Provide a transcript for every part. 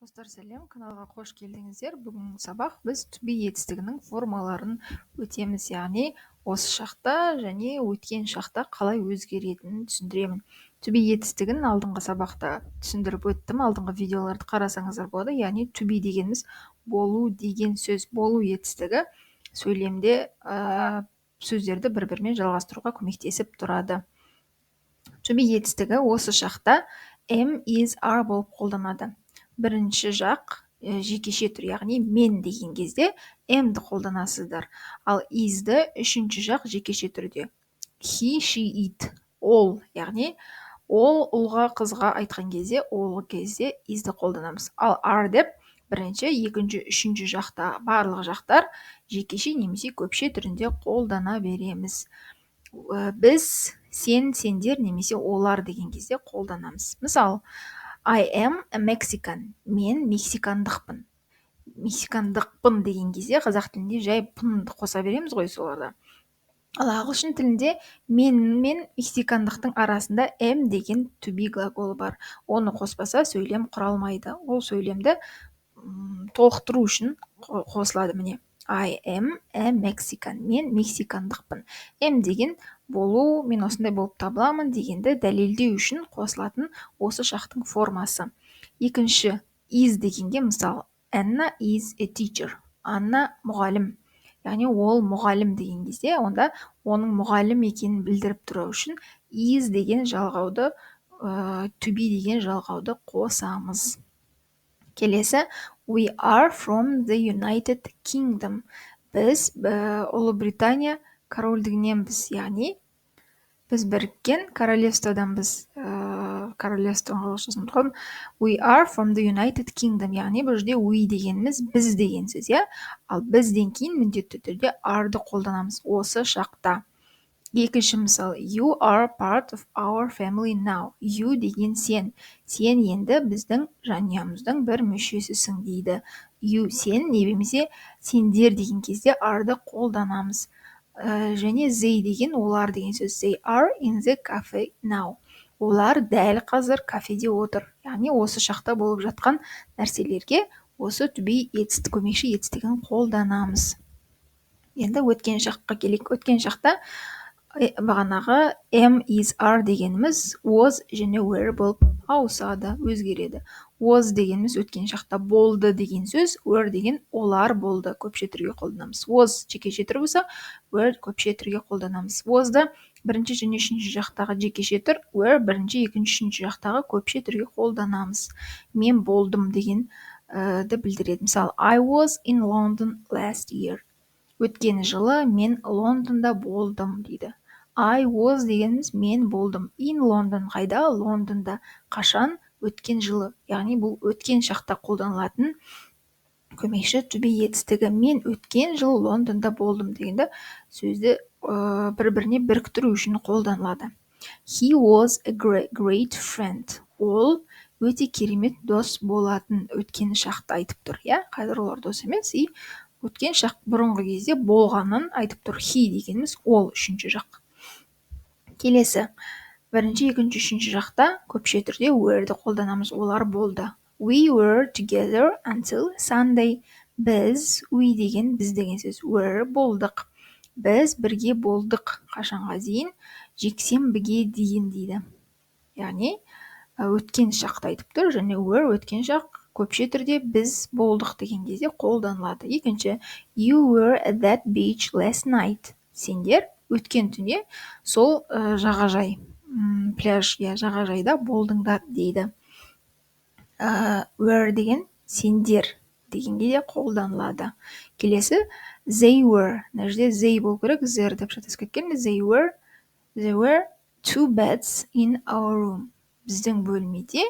Достар сәлем, каналға қош келдіңіздер. Бүгін сабақ біз to be етістігінің формаларын өтеміз, яғни осы шақта және өткен шақта қалай өзгеретінін түсіндіремін. To be етістігін алдыңғы сабақта түсіндіріп өттім, алдыңғы видеоларды қарасаңыздар болады. Яғни to be дегеніміз болу деген сөз. Болу етістігі сөйлемде сөздерді бір-бірімен жалғастыруға көмектесіп тұрады. To be етістігі осы шақта am, is, are болып қолданады. Бірінші жақ жекеше түр, яғни мен деген кезде am'ді қолданасыздар. Ал is'ді үшінші жақ жекеше түрде. He, she, it, all, яғни ол ұлға қызға айтқан кезде ол кезде is'ді қолданамыз. Ал are деп бірінші, екінші, үшінші жақта барлық жақтар жекеше немесе көпше түрінде қолдана береміз. Біз сен, сендер немесе олар деген кезде қолданамыз. Мысалы, I am a Mexican. Мен мексикандықпын. Мексикандықпын деген кезде қазақ тілінде жай пынды қоса береміз ғой соларда. Ал ағылшын тілінде мен мен мексикандықтың арасында am деген to be глаголы бар. Оны қоспаса сөйлем құралмайды. Ол сөйлемді толықтыру үшін қосылады міне. I am a Mexican. Мен мексикандықпын. Am деген болу, мен осындай болып табыламын дегенді дәлелдеу үшін қосылатын осы шақтың формасы. Екінші, is дегенге мысалы, Anna is a teacher. Анна мұғалім. Яғни ол мұғалім деген кезде, онда оның мұғалім екенін білдіріп тұру үшін is деген жалғауды, to be деген жалғауды қосамыз. Келесі, we are from the United Kingdom. Біз Ұлыбритания корольдігіненбіз, яғни біз біріккен королевстводанбыз. Королевство ағылшын тілінде we are from the United Kingdom, яғни бұл жерде we дегеніміз біз деген сөз, иә. Ал бізден кейін міндетті түрде are'ды қолданамыз осы шақта. Екінші мысал, you are part of our family now. You деген сен. Сен енді біздің жанұямыздың бір мүшесісің дейді. You сен немесе сендер деген кезде are'ды қолданамыз. Және they деген олар деген сөз. They are in the cafe now. Олар дәл қазір кафеде отыр. Яғни осы шақта болып жатқан нәрселерге осы to be көмекші етістігін қолданамыз. Енді өткен шаққа келейік. Өткен шақта бағанағы am, is, are дегеніміз was және were болып ауысады, өзгереді. Was дегеніміз өткен шақта болды деген сөз, were деген олар болды, көпше түрге қолданамыз. Was жекеше түр болса, were көпше түрге қолданамыз. Was-ды бірінші және үшінші жақтағы жекеше түр, were бірінші, екінші, үшінші жақтағы көпше түрге қолданамыз. Мен болдым деген білдіреді. Мысалы, I was in London last year. Өткен жылы мен Лондонда болдым дейді. I was дегеніміз мен болдым. In London қайда? Лондонда. Қашан? Өткен жылы. Яғни бұл өткен шақта қолданылатын көмекші to be етістігі. Мен өткен жылы Лондонда болдым дегенде сөзді бір-біріне біріктіру үшін қолданылады. He was a great friend. Ол өте керемет дос болатын. Өткен шақты айтып тұр, иә? Қазір олар дос емес, өткен шақ бұрынғы кезде болғанын айтып тұр. He дегеніміз ол үшінші жақ. Келесі, бірінші, екінші, үшінші жақта көпше түрде were'ді қолданамыз. Олар болды. We were together until Sunday. Біз, we деген біз деген сөз, were болдық. Біз бірге болдық. Қашанға дейін? Жексенбіге дейін дейді. Яғни өткен шақты айтып тұр, және were өткен шақ көпше түрде біз болдық деген кезде қолданылады. Екінші, you were at that beach last night. Сендер өткен түнде сол жағажай, пляж, жағажайда болдыңдар дейді. Were деген сендер дегенге де қолданылады. Келесі, they were. Мына жерде they болу керек, there деп шатасып кеткен. They were two beds in our room. Біздің бөлмеде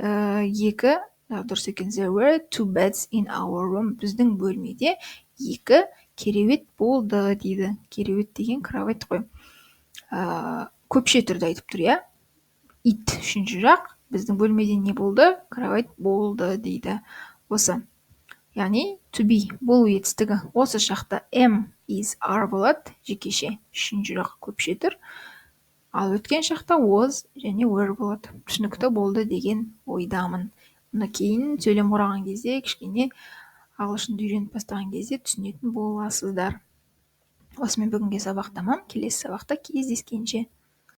екі, дұрыс екен, there were two beds in our room. Біздің бөлмеде екі кереует болды дейді. Кереует деген кровать қой. Көпше түрде айтып тұр, иә? It үшінші жақ, біздің бөлмеде не болды? Кровать болды дейді. Осы. Яғни to be болу етістігі осы шақта am, is, are болады, жекеше. Үшінші жақ көпше түр. Ал өткен шақта was және were болады. Түсінікті болды деген ойдамын. мұны кейін сөйлем құраған кезде, кішкене ағылшынды үйреніп бастаған кезде түсінетін боласыздар. Осымен бүгінге сабақ тамам. Келесі сабақта кездескенше.